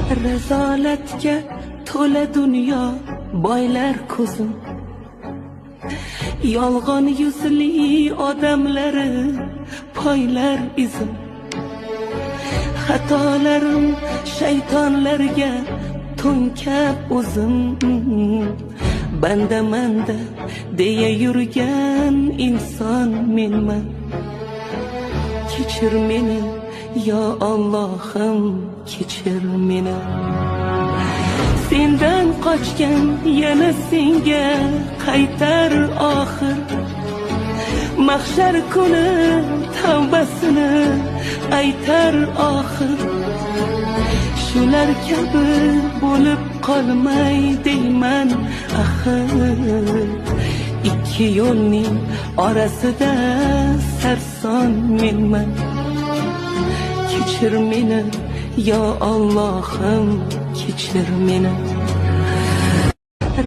Rezaletga to'la dunyo, boylar ko'zim. Yolg'on yuzli odamlari poylar izim. Xatolarim shaytonlarga to'nkab o'zim. Banda manda deya yurgan inson menman. Kechir meni yo Allohim, kechir meni. Sendan qochgan yana senga qaytar oxir. Mahshar kuni tavbasini aytar oxir. Shular kabi bo'lib qolmay deyman axir. Ikki yo'lning orasida sarson menman. Kechir meni yo Allohim, kechir meni.